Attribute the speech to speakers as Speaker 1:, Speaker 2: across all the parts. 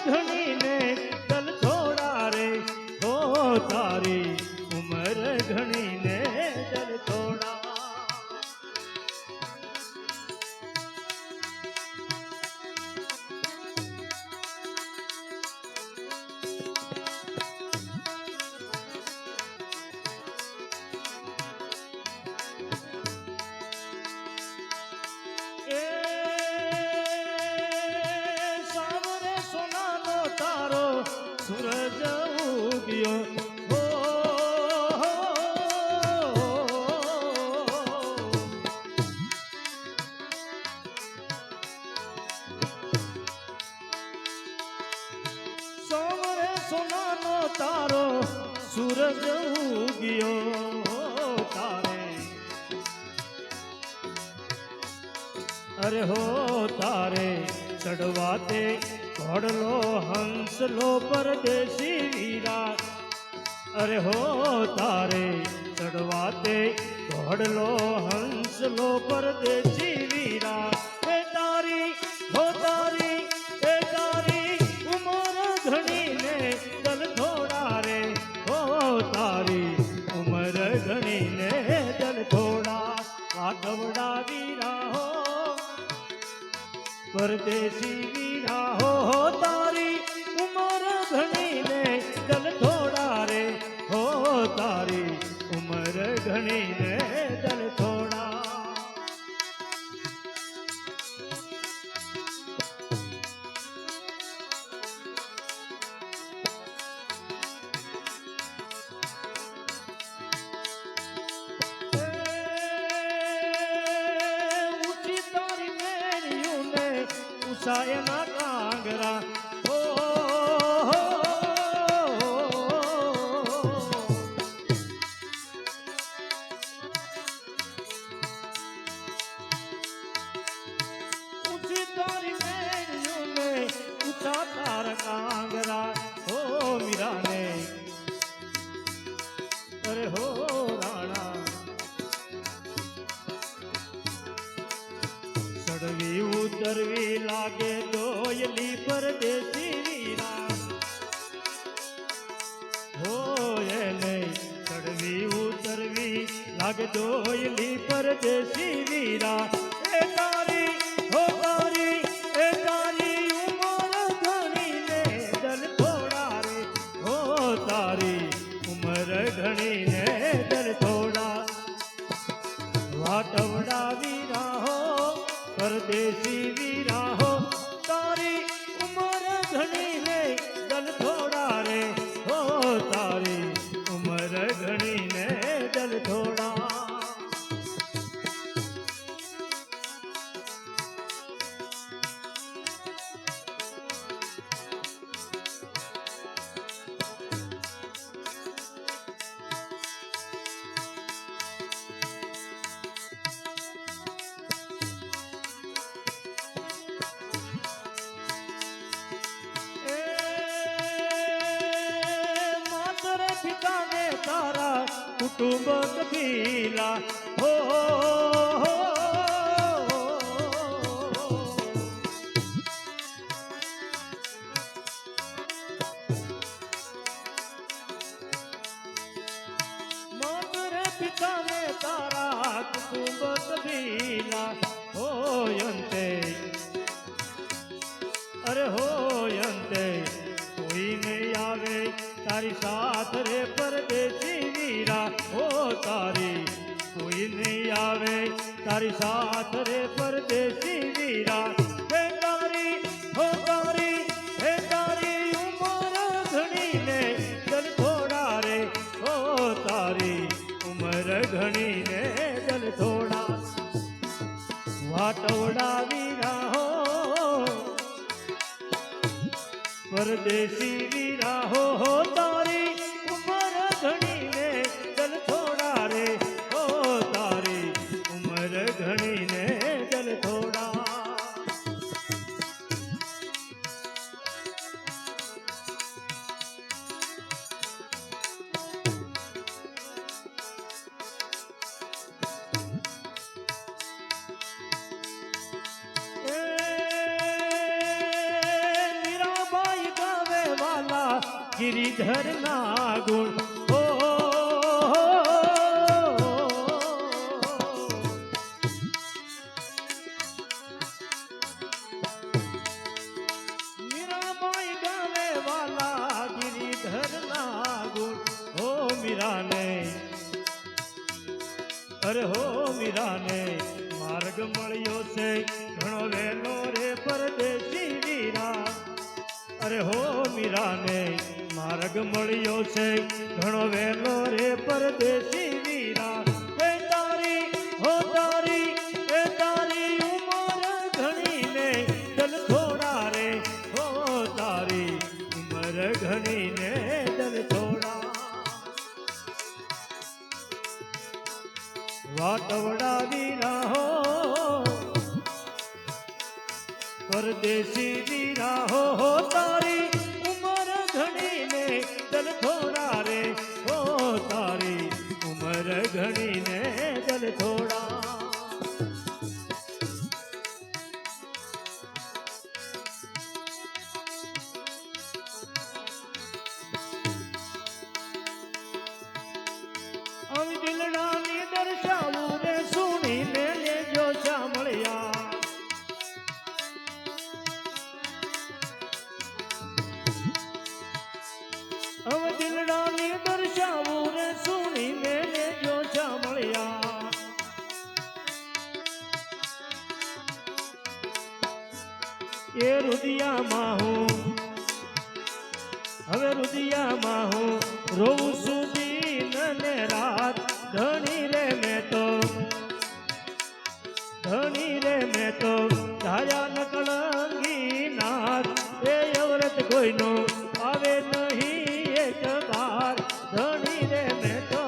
Speaker 1: घणी ने दल थोड़ा रे हो तारी उम्र घणी ने दल थोड़ा सूरज उगियो हो सोमरे सोनानो तारो सूरज उगियो तारे अरे हो तारे चढ़वाते घोड़लो हंसलो परदेसी वीरा अरे हो तारे चढ़वाते घोड़लो हंसलो परदेसी वीरा हे तारी हो तारी हे तारी उमर घणी ने दल थोड़ा रे हो तारी उमर घणी ने दल थोड़ा वागवड़ा वीरा हो परदेसी वीरा हो तारी उम्र घणी ने दल थोड़ा रे हो तारी उम्र घणी ने दल थोड़ा सायना कांगरा हो ऊंची तारी मेरियों ने ऊंचा तार कांगरा हो मीरा ने अरे हो राणा चढ़वी उतरवी लागे दोयली परदेसी वीरा हो ये नहीं चढ़वी उतरवी लागे दोयली परदेसी वीरा ए तारी हो तारी ए तारी उम्र घणी ने दल थोड़ा रे हो तारी उम्र घणी ने दल थोड़ा वाटवड़ा वीरा हो परदेसी वीरा हो तारी उम्र घणी ने दल थोड़ा रे हो तारी उम्र घणी ने दल थोड़ा पिता ने तारा कुटुंब कबीला हो मातरे पिता ने तारा कुटुंब कबीला हो यंते अरे हो यंते कोई नहीं आवे तारी साथ रे परदेसी वीरा हो तारी कोई नहीं आवे तारी साथ रे परदेसी वीरा हे तारी हो तारी हे तारी उम्र घणी ने दल थोड़ा रे हो तारी उम्र घणी ने दल थोड़ा वाटवड़ा वीरा हो परदेसी वीरा हो तारी उम्र घणी ने दल थोड़ा रे हो तारी उम्र घणी ने दल थोड़ा ગિરિધર ના ગુણ ઓ મીરાબાઈ ગાવે વાલા ગિરિધર ના ગુણ હો મીરાને અરે હો મીરાને માર્ગ મળ્યો છે ઘણો વેલો રે પરદેશી વીરા અરે હો મીરાને માર્ગ મળ્યો છે ઘણો વેલો રે પરદેશી વીરા એ તારી ઉમર ઘણી ને દલ થોડા રે હો તારી ઉમર ઘણી ને દલ થોડા વાટવડા વીરા હો પરદેશી વીરા હો તારી ઉમર ઘણી ને દલ થોડા રે હો તારી ઉમર ઘણી ને દલ થોડા અમ દિલડાની દર્શાવું રે સુણીને લેજો સાંભળ્યા અમ દિલડાની દર્શાવું રે સુણીને લેજો સાંભળ્યા એ રુદિયામાં હું હવે રુદિયામાં હું રોઉં છું દિન ને રાત ધણી રે મેં તો ધાર્યા નકળંગી નાથ એ અવરત કોઈનો આવે નહીં એક વાર ધણી રે મેં તો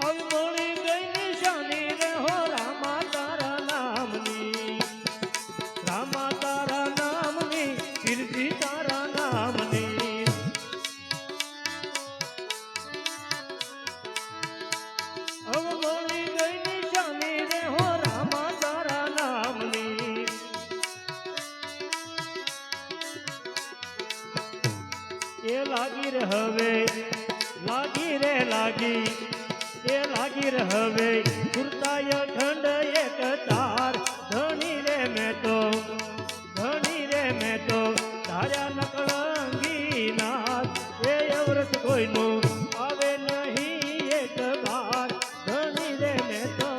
Speaker 1: મળી ગઈ નિશાની રે હો રામા તારા નામની કીર્તિ તારા નામની હવે મળી ગઈ નિશાની રે હો રામા તારા નામની એ લાગી રે હવે લાગી એ લાગી રહવે સુરતાય ખંડ એક તાર ધણી રે મેં તો ધાર્યા નકળંગી નાથ એ અવરત કોઈનું આવે નહીં એક વાર ધણી રે મેં તો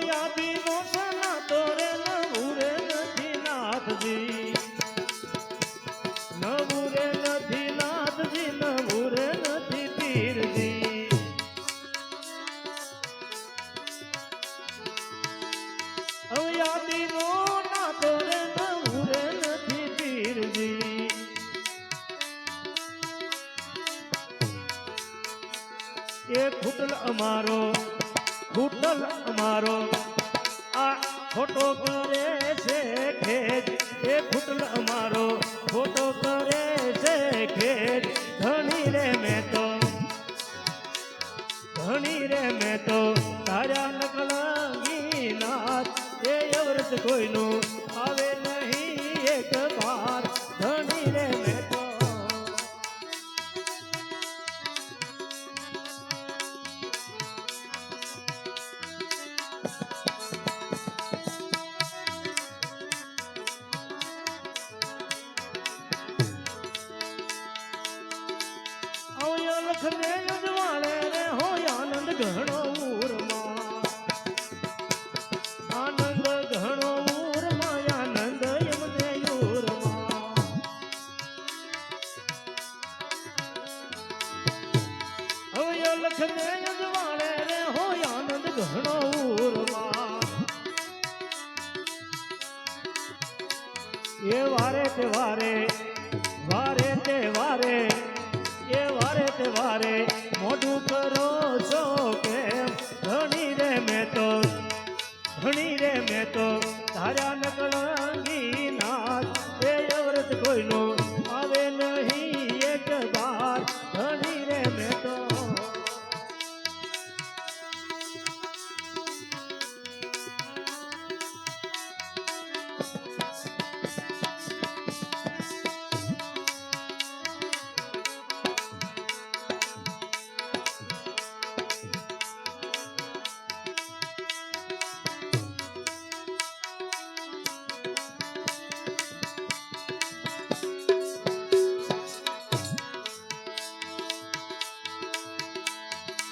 Speaker 1: યાદીનો સના તોરે નવું રે નથી નાથજી નવું રે નથી પીરજી યાદીનો ના તોરે નવું રે નથી પીરજી એ ખૂટલ અમારો આ ખોટો કરે છે ખેત એ ખૂટલ અમારો ખોટો કરે છે ખેત ધણી રે મેં તો તારા નકળંગી નાથ એ અવરત કોઈનું આવે નહીં એક વાર ધણી રે મેં તો લખને અજવાળે રે હોય આનંદ ઘણો ઉરમાં આનંદ ઘણો ઉરમાં આનંદ એમને એ વારે તે વારે વારે તે વારે એ વારે તે વારે મોઢું કરો છો કેમ ધણી રે મેં તો તારા નકળંગી નાથ એ અવરત કોઈનો આવે નહીં એક બાર ધણી રે મેં તો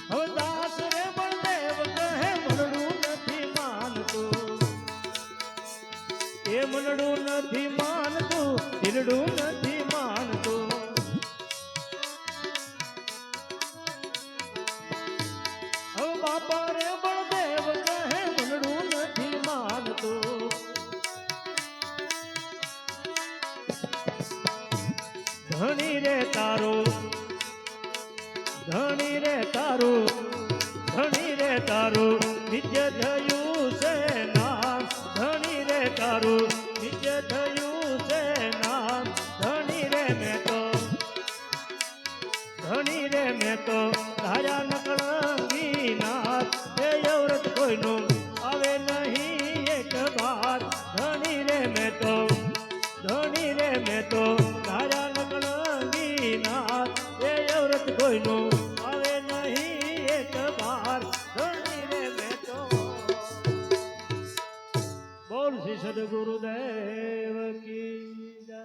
Speaker 1: હવે દાસ રે બળદેવ કહે મનડું નથી માનતું એ મનડું નથી માનતું દિલડું નથી માનતું હવે બાપા રે બળદેવ કહે મનડું નથી માનતું ધણી રે તારું ધણી રે તારું નિત્ય થયું છે નામ ધણી રે તારું નિત્ય થયું છે નામ ધણી રે મેં તો તારા નકળંગી નાથ એ અવરત કોઈનું આવે નહીં એક બાર ધણી રે મેં તો તારા નકળંગી નાથ એ અવરત કોઈનું આવે નહીં એક બાર ધણી રે મેં તો બોલ શ્રી સદગુરુદેવ